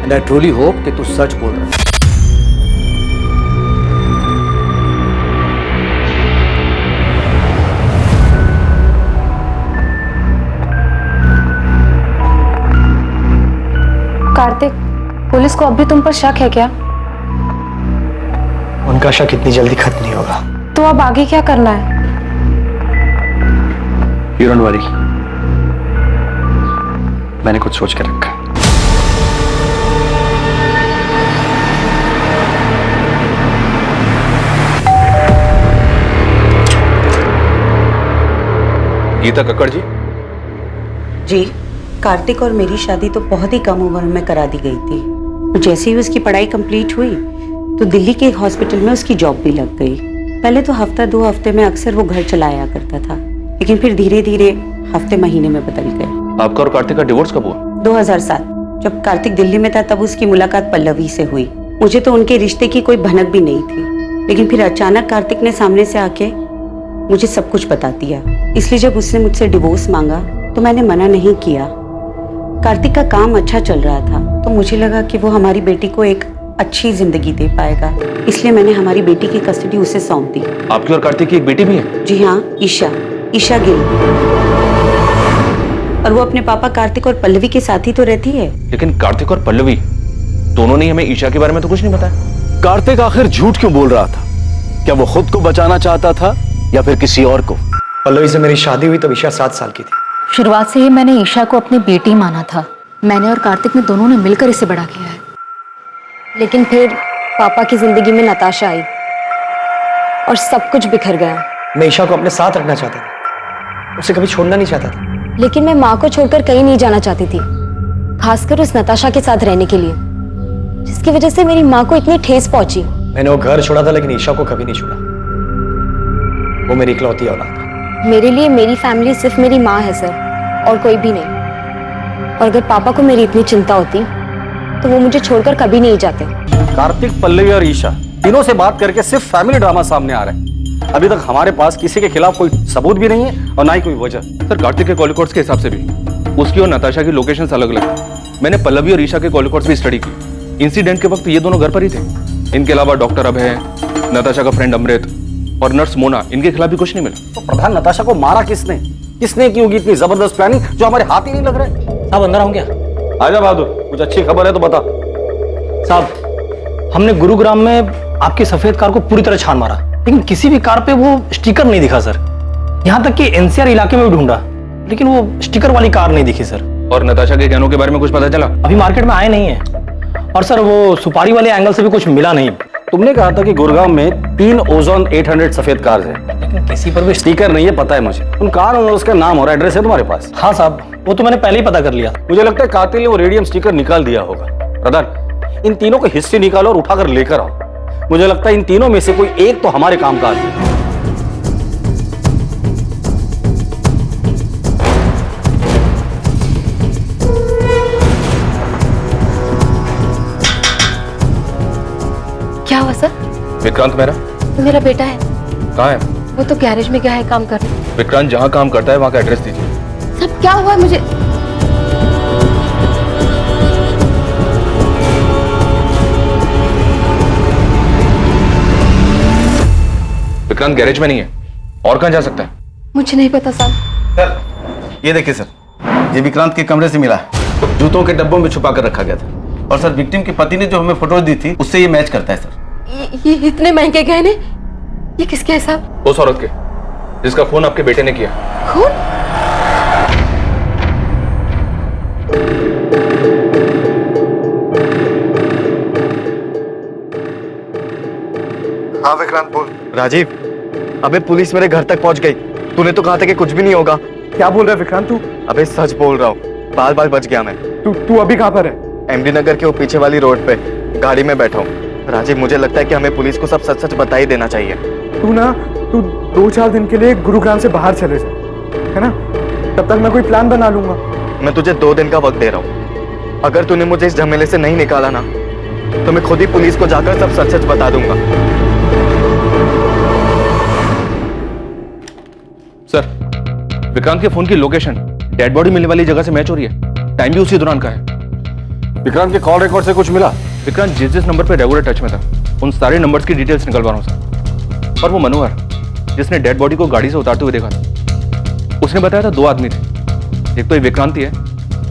एंड आई ट्रूली होप कि तू सच बोल रहा है। कार्तिक, पुलिस को अब भी तुम पर शक है क्या? उनका शक इतनी जल्दी खत्म नहीं होगा। तो अब आगे क्या करना है? You don't worry, मैंने कुछ सोच कर रखा है। गीता कक्कड़ जी। जी, कार्तिक और मेरी शादी तो बहुत ही कम उम्र में करा दी गई थी। जैसे ही उसकी पढ़ाई कंप्लीट हुई तो दिल्ली के एक हॉस्पिटल में उसकी जॉब भी लग गई। पहले तो हफ्ता 2 हफ्ते में अक्सर वो घर चला आया करता था, लेकिन फिर धीरे धीरे हफ्ते महीने में बदल गए। आपका और कार्तिक का डिवोर्स कब हुआ? 2007, जब कार्तिक दिल्ली में था तब उसकी मुलाकात पल्लवी से हुई। मुझे तो उनके रिश्ते की कोई भनक भी नहीं थी, लेकिन फिर अचानक कार्तिक ने सामने से आके मुझे सब कुछ बता दिया। इसलिए जब उसने मुझसे डिवोर्स मांगा तो मैंने मना नहीं किया। कार्तिक का काम अच्छा चल रहा था, तो मुझे लगा कि वो हमारी बेटी को एक अच्छी जिंदगी दे पाएगा, इसलिए मैंने हमारी बेटी की कस्टडी उसे सौंप दी। आपकी और कार्तिक की एक बेटी भी है? जी हाँ, ईशा गिल। और वो अपने पापा कार्तिक और पल्लवी के साथ ही तो रहती है। लेकिन कार्तिक और पल्लवी दोनों ने हमें ईशा के बारे में तो कुछ नहीं बताया। कार्तिक आखिर झूठ क्यों बोल रहा था? क्या वो खुद को बचाना चाहता था या फिर किसी और को? पल्लवी से मेरी शादी हुई तब ईशा 7 साल की थी। शुरुआत से ही मैंने ईशा को अपनी बेटी माना था। मैंने और कार्तिक ने दोनों ने मिलकर इसे बड़ा किया है। लेकिन फिर पापा की जिंदगी में नताशा आई और सब कुछ बिखर गया। मैं ईशा को अपने साथ रखना चाहता था, उसे कभी छोड़ना नहीं चाहता था। लेकिन मैं माँ को छोड़कर कहीं नहीं जाना चाहती थी, खासकर उस नताशा के साथ रहने के लिए, जिसकी वजह से मेरी माँ को इतनी ठेस पहुंची। मैंने वो घर छोड़ा था, लेकिन ईशा को कभी नहीं छोड़ा। वो मेरी इकलौती औलाद है। मेरे लिए मेरी फैमिली सिर्फ मेरी माँ है सर, और कोई भी नहीं। और अगर पापा को मेरी इतनी चिंता होती तो वो मुझे छोड़कर कभी नहीं जाते। कार्तिक, पल्लवी और ईशा तीनों से बात करके सिर्फ फैमिली ड्रामा सामने आ रहा है। अभी तक हमारे पास किसी के खिलाफ कोई सबूत भी नहीं है और ना ही कोई वजह। सर, कार्तिक के कॉल रिकॉर्ड्स के हिसाब से भी उसकी और नताशा की लोकेशंस अलग अलग है। मैंने पल्लवी और ईशा के कॉल रिकॉर्ड्स भी स्टडी की। इंसिडेंट के वक्त ये दोनों घर पर ही थे। इनके अलावा डॉक्टर अभय, नताशा का फ्रेंड अमृत और नर्स मोना, इनके खिलाफ भी कुछ नहीं मिला। तो प्रधान, नताशा को मारा किसने? किसने की होगी इतनी जबरदस्त प्लानिंग जो हमारे हाथ ही नहीं लग रहे? साहब अंदर आऊं क्या? आजा बहादुर, कुछ अच्छी खबर है तो बता। साहब, हमने गुरुग्राम में आपकी सफेद कार को पूरी तरह छान मारा, लेकिन किसी भी कार पे वो स्टिकर नहीं दिखा सर। यहाँ तक कि एनसीआर इलाके में भी ढूंढा, लेकिन वो स्टिकर वाली कार नहीं दिखी सर। और नताशा के गहनों के बारे में कुछ पता चला? अभी मार्केट में आए नहीं है। और सर वो सुपारी वाले एंगल से भी कुछ मिला नहीं। तुमने कहा था कि गुड़गांव में 3 ओजोन 800 सफेद कार्स हैं, लेकिन किसी पर भी स्टिकर नहीं है, पता है मुझे। उन कार और उसका नाम और एड्रेस है तुम्हारे पास? हाँ साहब, वो तो मैंने पहले ही पता कर लिया। मुझे लगता है कातिल ने वो रेडियम स्टिकर निकाल दिया होगा। प्रधान, इन तीनों की हिस्ट्री निकालो और उठाकर लेकर आओ। मुझे लगता है इन तीनों में से कोई एक तो हमारे काम का आदमी है। क्या हुआ सर? विक्रांत मेरा बेटा है। कहाँ है? वो तो गैरेज में गया है काम करने। विक्रांत जहाँ काम करता है वहाँ का एड्रेस दीजिए। सब क्या हुआ है मुझे? विक्रांत गैरेज में नहीं है, और कहाँ जा सकता है? मुझे नहीं पता साहब। सर ये देखिए सर, ये विक्रांत के कमरे से मिला है। जूतों के डब्बों में छुपा कर रखा गया था। और सर विक्टिम के पति ने जो हमें फोटो दी थी उससे ये मैच करता है सर। ये इतने महंगे गहने, ये किसके है साहब? उस औरत के जिसका खून आपके बेटे ने किया। खून? हाँ विक्रांत बोल। राजीव, अबे पुलिस मेरे घर तक पहुंच गई। तूने तो कहा था कि कुछ भी नहीं होगा। क्या बोल रहा है विक्रांत तू? अबे सच बोल रहा हूँ, बाल बाल बच गया मैं। तू अभी कहाँ पर है? एमडी नगर के वो पीछे वाली रोड पे गाड़ी में बैठा हूँ। राजीव, मुझे लगता है कि हमें पुलिस को सब सच सच बता ही देना चाहिए। तू 2-4 दिन के लिए गुरुग्राम से बाहर चले जा, है ना? तब तक मैं कोई प्लान बना लूंगा। मैं तुझे 2 दिन का वक्त दे रहा हूँ। अगर तूने मुझे इस झमेले से नहीं निकाला ना, तो मैं खुद ही पुलिस को जाकर सब सच सच बता दूंगा। सर, विक्रांत के फोन की लोकेशन डेड बॉडी मिलने वाली जगह से मैच हो रही है। टाइम भी उसी दौरान का है। विक्रांत के कॉल रिकॉर्ड से कुछ मिला? विक्रांत जिस नंबर पर रेगुलर टच में था, उन सारे नंबर्स की डिटेल्स निकलवा रहा हूँ सर। और वो मनोहर जिसने डेड बॉडी को गाड़ी से उतारते हुए देखा था, उसने बताया था 2 आदमी थे। एक तो ये विक्रांत ही है,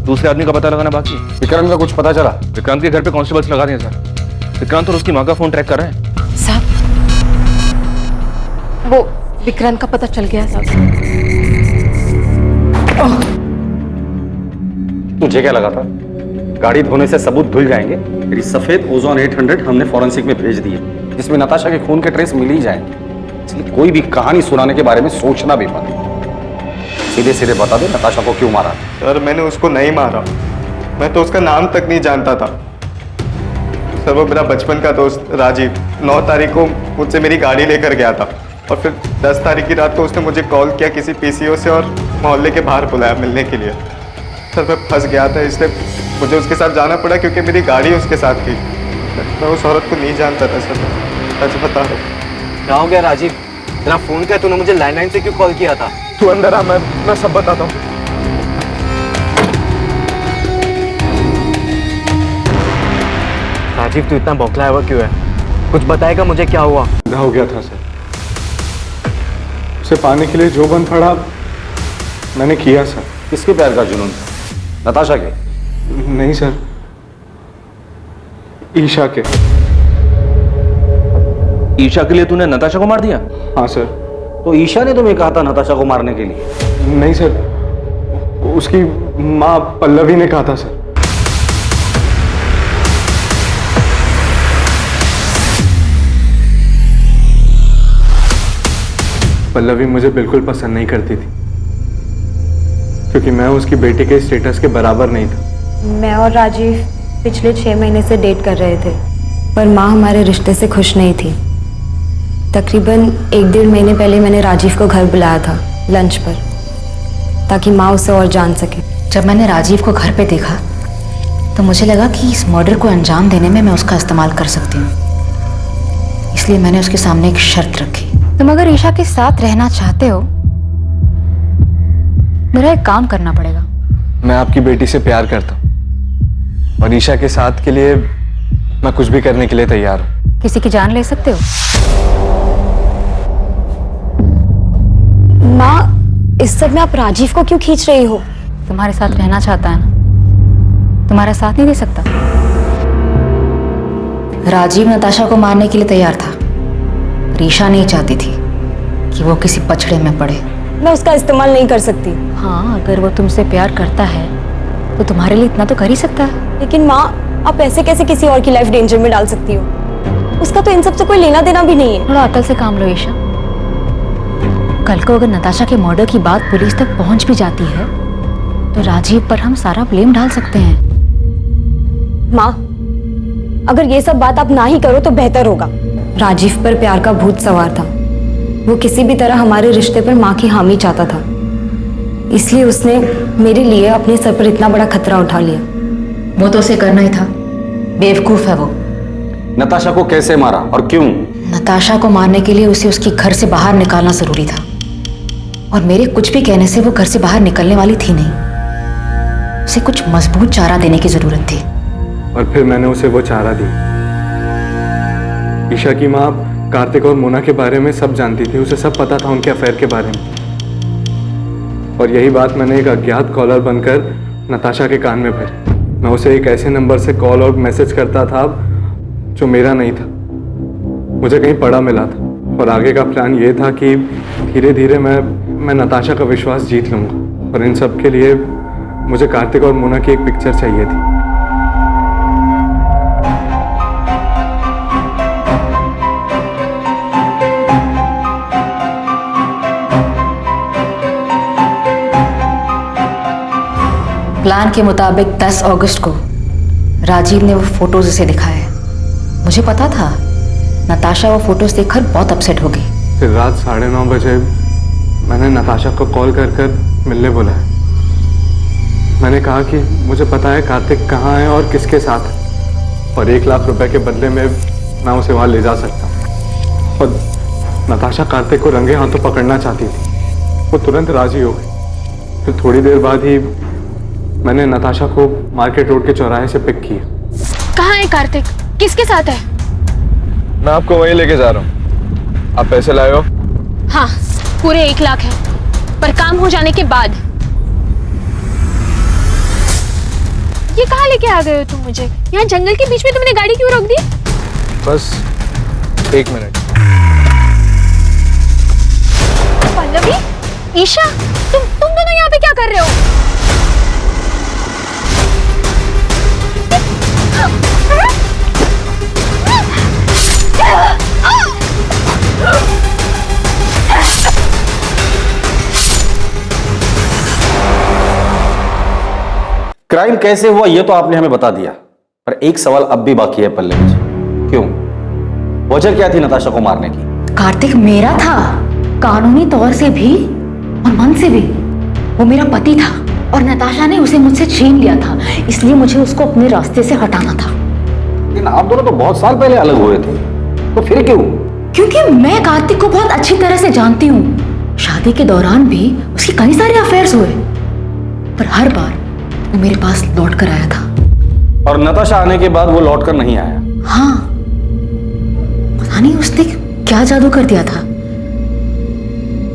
दूसरे आदमी का पता लगाना बाकी है। विक्रांत का कुछ पता चला? विक्रांत के घर पे कांस्टेबल्स लगा दिए सर। विक्रांत और उसकी माँ का फोन ट्रैक कर रहे हैं। साहब, वो विक्रांत का पता चल गया साहब। तुझे क्या लगा था गाड़ी धोने से सबूत धुल जाएंगे? तेरी सफेद ओजोन 800 हमने फॉरेंसिक में भेज दी है, जिसमें नताशा के खून के ट्रेस मिल ही जाएंगे। इसलिए कोई भी कहानी सुनाने के बारे में सोचना भी मत। सीधे सीधे बता दे नताशा को क्यों मारा? सर मैंने उसको नहीं मारा, मैं तो उसका नाम तक नहीं जानता था। सर वो मेरा बचपन का दोस्त राजीव 9 तारीख को मुझसे मेरी गाड़ी लेकर गया था, और फिर 10 तारीख की रात को उसने मुझे कॉल किया किसी पीसीओ से और मोहल्ले के बाहर बुलाया मिलने के लिए। सर मैं फंस गया था, इसलिए मुझे उसके साथ जाना पड़ा क्योंकि मेरी गाड़ी उसके साथ थी। मैं उस औरत को नहीं जानता था सर, सच बता रहा हूँ। क्या हो गया राजीव? तेरा फोन क्या, तूने मुझे लैंडलाइन से क्यों कॉल किया था? तू अंदर आ, मैं सब बताता हूँ। राजीव तू इतना बौखलाया हुआ क्यों है? कुछ बताएगा मुझे क्या हुआ? हो गया था सर, उसे पाने के लिए जो बन पड़ा मैंने किया सर। किसके प्यार का जुनून? नताशा के? नहीं सर, ईशा के। ईशा के लिए तूने नताशा को मार दिया? हाँ सर। तो ईशा ने तुम्हें कहा था नताशा को मारने के लिए? नहीं सर, उसकी माँ पल्लवी ने कहा था सर। पल्लवी मुझे बिल्कुल पसंद नहीं करती थी, क्योंकि मैं उसकी बेटे के स्टेटस के बराबर नहीं था। मैं और राजीव पिछले 6 महीने से डेट कर रहे थे, पर माँ हमारे रिश्ते से खुश नहीं थी। तकरीबन 1-1.5 महीने पहले मैंने राजीव को घर बुलाया था लंच पर, ताकि माँ उसे और जान सके। जब मैंने राजीव को घर पे देखा तो मुझे लगा कि इस मर्डर को अंजाम देने में मैं उसका इस्तेमाल कर सकती हूँ, इसलिए मैंने उसके सामने एक शर्त रखी। तुम अगर ईशा के साथ रहना चाहते हो, मेरा एक काम करना पड़ेगा। मैं आपकी बेटी से प्यार करता हूँ और ईशा के साथ के लिए मैं कुछ भी करने के लिए तैयार हूँ। किसी की जान ले सकते हो? माँ, इस सब में आप राजीव को क्यों खींच रही हो? तुम्हारे साथ रहना चाहता है ना, तुम्हारा साथ नहीं दे सकता। राजीव नताशा को मारने के लिए तैयार था। रीशा नहीं चाहती थी कि वो किसी पछड़े में पड़े। मैं उसका इस्तेमाल नहीं कर सकती। हाँ, अगर वो तुमसे प्यार करता है तो तुम्हारे लिए इतना तो कर ही सकता है। लेकिन माँ, आप ऐसे कैसे किसी और की लाइफ डेंजर में डाल सकती हो? उसका तो इन सब से कोई लेना देना भी नहीं है। थोड़ा अकल से काम लो ईशा। कल को अगर नताशा के मर्डर की बात पुलिस तक पहुंच भी जाती है तो राजीव पर हम सारा ब्लेम डाल सकते हैं। माँ, अगर ये सब बात आप ना ही करो तो बेहतर होगा। राजीव पर प्यार का भूत सवार था। वो किसी भी तरह हमारे रिश्ते पर माँ की हामी चाहता था, इसलिए उसने मेरे लिए अपने सर पर इतना बड़ा खतरा उठा लिया। वो तो उसे करना ही था, बेवकूफ है वो। नताशा को कैसे मारा और क्यों? नताशा को मारने के लिए उसे उसके घर से बाहर निकालना जरूरी था, और मेरे कुछ भी कहने से वो घर से बाहर निकलने वाली थी नहीं। उसे कुछ मजबूत चारा देने की जरूरत थी। और फिर मैंने उसे वो चारा दी। ईशा की माँ कार्तिक और मोना के बारे में सब जानती थी, उसे सब पता था उनके अफेयर के बारे में। और यही बात मैंने एक अज्ञात कॉलर बनकर नताशा के कान में भरी। मैं उसे एक ऐसे नंबर से कॉल और मैसेज करता था जो मेरा नहीं था, मुझे कहीं पड़ा मिला था। और आगे का प्लान ये था कि धीरे धीरे मैं नताशा का विश्वास जीत लूँगा। और इन सब के लिए मुझे कार्तिक और मोना की एक पिक्चर चाहिए थी। प्लान के मुताबिक 10 अगस्त को राजीव ने वो फोटोज उसे दिखाए। मुझे पता था नताशा वो फोटोज देखकर बहुत अपसेट हो गई। फिर रात 9:30 बजे मैंने नताशा को कॉल कर मिलने बुलाया। मैंने कहा कि मुझे पता है कार्तिक कहाँ है और किसके साथ है, और 1 लाख रुपए के बदले में मैं उसे वहाँ ले जा सकता हूँ। और नताशा कार्तिक को रंगे हाथों पकड़ना चाहती थी। वो तुरंत राजी हो गई। फिर थोड़ी देर बाद ही मैंने नताशा को मार्केट रोड के चौराहे से पिक किया। कहाँ है कार्तिक? किसके साथ है? मैं आपको वहीं लेके जा रहा हूँ। आप पैसे लाए हो? हाँ, पूरे 1 लाख है, पर काम हो जाने के बाद। ये कहाँ लेके आ गए हो तुम मुझे? यहाँ जंगल के बीच में तुमने गाड़ी क्यों रोक दी? बस 1 मिनट। पल्लवी, ईशा, तुम दोनों यहाँ पे क्या कर रहे हो? क्राइम कैसे हुआ ये तो आपने हमें बता दिया, पर एक सवाल अब भी बाकी है पल्लवी जी। क्यों? वजह क्या थी नताशा को मारने की? कार्तिक मेरा था, कानूनी तौर से भी और मन से भी। वो मेरा पति था और नताशा ने उसे मुझसे छीन लिया था, इसलिए मुझे उसको अपने रास्ते से हटाना था। लेकिन आप दोनों तो बहुत साल पहले अलग हुए थे, तो फिर क्यों? क्योंकि मैं कार्तिक को बहुत अच्छी तरह से जानती हूँ। शादी के दौरान भी उसके कई सारे अफेयर्स हुए, पर हर बार वो मेरे पास लौट कर आया था। और नताशा आने के बाद वो लौट कर नहीं आया? हाँ, पता नहीं उसने क्या जादू कर दिया था।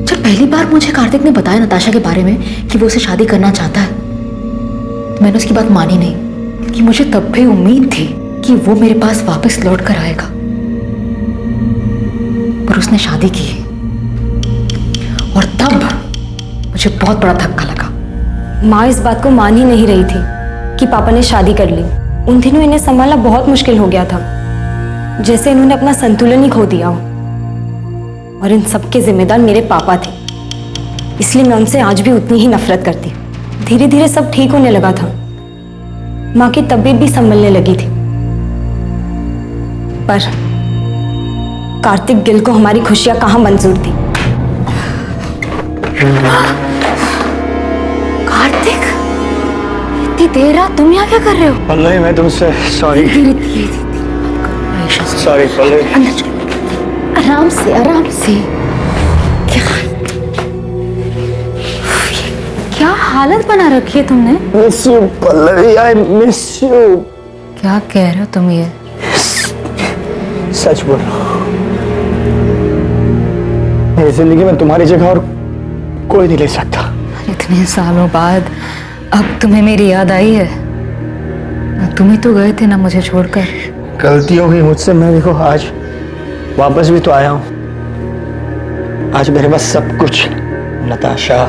जब पहली बार मुझे कार्तिक ने बताया नताशा के बारे में कि वो उसे शादी करना चाहता है, तो मैंने उसकी बात मानी नहीं, क्योंकि मुझे तब भी उम्मीद थी कि वो मेरे पास वापस लौट कर आएगा। पर उसने शादी की, और तब मुझे बहुत बड़ा धक्का लगा। माँ इस बात को मान ही नहीं रही थी कि पापा ने शादी कर ली। उन दिनों इन्हें संभालना बहुत मुश्किल हो गया था, जैसे इन्होंने अपना संतुलन ही खो दिया हो। और इन सब के जिम्मेदार मेरे पापा थे, इसलिए मैं उनसे आज भी उतनी ही नफरत करती। धीरे धीरे सब ठीक होने लगा था, माँ की तबीयत भी संभलने लगी थी। पर कार्तिक गिल को हमारी खुशियां कहाँ मंजूर थी। कार्तिक, इतनी देर रात तुम यहाँ क्या कर रहे हो? पल्लवी, मैं तुमसे सॉरी। सॉरी पल्लवी। अंदर चलो, आराम से आराम से। क्या हालत बना रखी है तुमने? Miss you Pallavi, I miss you. क्या कह रहे हो तुम ये? सच बोल रहा हूं, मेरी जिंदगी में तुम्हारी जगह और कोई नहीं ले सकता। इतने सालों बाद अब तुम्हें मेरी याद आई है? तुम ही तो गए थे ना मुझे छोड़कर। गलती हो गई मुझसे, मैं देखो आज वापस भी तो आया हूं। आज मेरे पास सब कुछ, नताशा,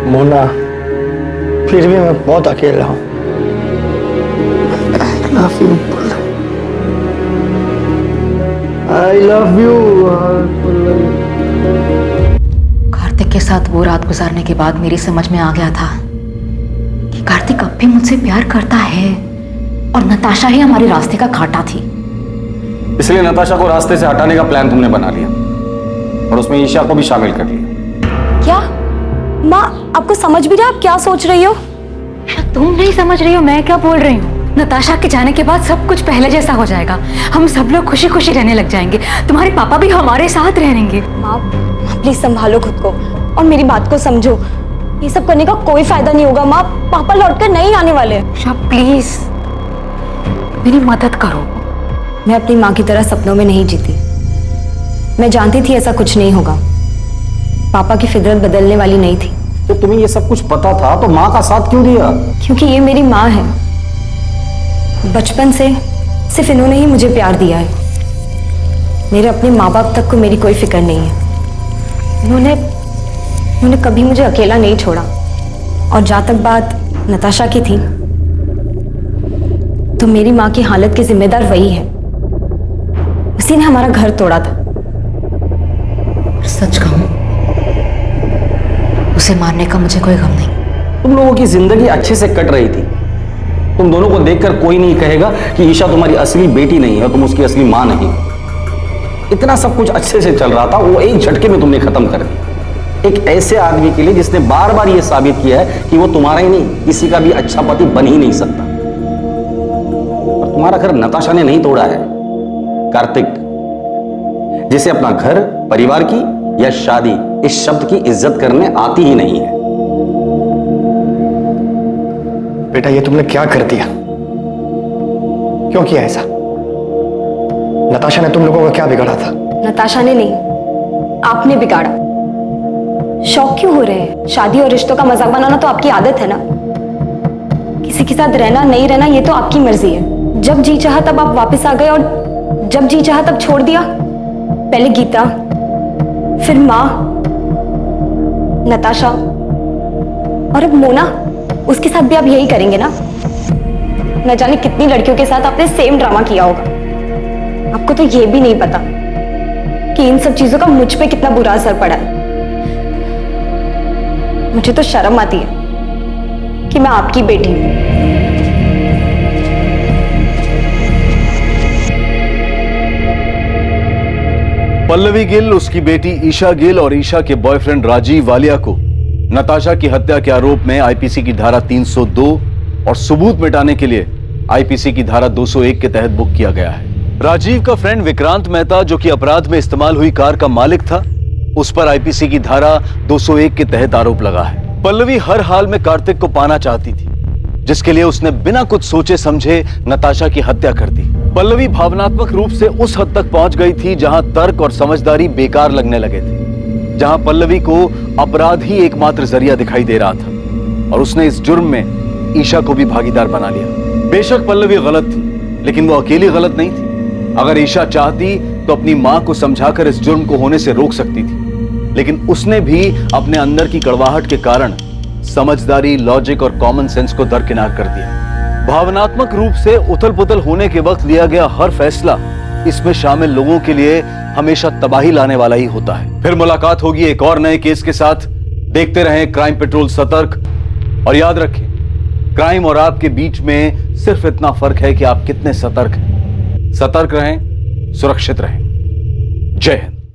मोना, फिर भी मैं बहुत अकेला हूं। I love you. कार्तिक के साथ वो रात गुजारने के बाद मेरी समझ में आ गया था कि कार्तिक अब भी मुझसे प्यार करता है और नताशा ही हमारे रास्ते का कांटा थी। इसलिए नताशा को रास्ते से हटाने का प्लान तुमने बना लिया और उसमें ईशा को भी शामिल कर लिया। क्या माँ, आपको समझ भी रहा है आप क्या सोच रही हो? तुम नहीं समझ रही हो मैं क्या बोल रही हूँ। नताशा के जाने के बाद सब कुछ पहले जैसा हो जाएगा। हम सब लोग खुशी खुशी रहने लग जाएंगे। तुम्हारे पापा भी हमारे साथ रहेंगे। माँ प्लीज संभालो खुद को और मेरी बात को समझो। ये सब करने का कोई फायदा नहीं होगा माँ, पापा लौटकर नहीं आने वाले। प्लीज मेरी मदद करो। मैं अपनी माँ की तरह सपनों में नहीं जीती। मैं जानती थी ऐसा कुछ नहीं होगा। पापा की फितरत बदलने वाली नहीं थी। तो तुम्हें ये सब कुछ पता था तो माँ का साथ क्यों दिया? क्योंकि ये मेरी माँ है। बचपन से सिर्फ इन्होंने ही मुझे प्यार दिया है। मेरे अपने माँ बाप तक को मेरी कोई फिक्र नहीं है। इन्होंने कभी मुझे अकेला नहीं छोड़ा। और जहाँ तक बात नताशा की थी, तो मेरी माँ की हालत की जिम्मेदार वही है। उसी ने हमारा घर तोड़ा था। सच कहूं, उसे मारने का मुझे कोई गम नहीं। तुम लोगों की जिंदगी अच्छे से कट रही थी। तुम दोनों को देखकर कोई नहीं कहेगा कि ईशा तुम्हारी असली बेटी नहीं है और तुम उसकी असली मां नहीं। इतना सब कुछ अच्छे से चल रहा था, वो एक झटके में तुमने खत्म कर दिया। एक ऐसे आदमी के लिए जिसने बार बार ये साबित किया है कि वो तुम्हारा ही नहीं किसी का भी अच्छा पति बन ही नहीं सकता। और तुम्हारा घर नताशा ने नहीं तोड़ा है, कार्तिक, जिसे अपना घर, परिवार की या शादी इस शब्द की इज्जत करने आती ही नहीं है। बेटा ये तुमने क्या कर दिया? क्यों किया ऐसा? नताशा ने तुम लोगों का क्या बिगाड़ा था? नताशा ने नहीं, आपने बिगाड़ा। शौक क्यों हो रहे हैं? शादी और रिश्तों का मजाक बनाना तो आपकी आदत है ना। किसी के साथ रहना नहीं रहना ये तो आपकी मर्जी है। जब जी चाहा तब आप वापस आ गए और जब जी चाहा तब छोड़ दिया। पहले गीता, फिर माँ, नताशा और अब मोना। उसके साथ भी आप यही करेंगे ना? न जाने कितनी लड़कियों के साथ आपने सेम ड्रामा किया होगा। आपको तो ये भी नहीं पता कि इन सब चीजों का मुझ पे कितना बुरा असर पड़ा है। मुझे तो शर्म आती है कि मैं आपकी बेटी हूं। पल्लवी गिल, उसकी बेटी ईशा गिल और ईशा के बॉयफ्रेंड राजीव वालिया को नताशा की हत्या के आरोप में आईपीसी की धारा 302 और सबूत मिटाने के लिए आईपीसी की धारा 201 के तहत बुक किया गया है। राजीव का फ्रेंड विक्रांत मेहता, जो कि अपराध में इस्तेमाल हुई कार का मालिक था, उस पर आईपीसी की धारा 201 के तहत आरोप लगा है। पल्लवी हर हाल में कार्तिक को पाना चाहती थी, जिसके लिए उसने बिना कुछ सोचे समझे नताशा की हत्या कर दी। पल्लवी भावनात्मक रूप से उस हद तक पहुंच गई थी जहां तर्क और समझदारी बेकार लगने लगे थे, जहां पल्लवी को अपराध ही एकमात्र जरिया दिखाई दे रहा था और उसने इस जुर्म में ईशा को भी भागीदार बना लिया। बेशक पल्लवी गलत थी, लेकिन वो अकेली गलत नहीं थी। अगर ईशा चाहती तो अपनी मां को समझाकर इस जुर्म को होने से रोक सकती थी, लेकिन उसने भी अपने अंदर की कड़वाहट के कारण समझदारी, लॉजिक और कॉमन सेंस को दरकिनार कर दिया। भावनात्मक रूप से उथल पुथल होने के वक्त लिया गया हर फैसला इसमें शामिल लोगों के लिए हमेशा तबाही लाने वाला ही होता है। फिर मुलाकात होगी एक और नए केस के साथ। देखते रहें क्राइम पेट्रोल सतर्क, और याद रखें, क्राइम और आपके बीच में सिर्फ इतना फर्क है कि आप कितने सतर्क हैं। सतर्क रहें, सुरक्षित रहें। जय हिंद।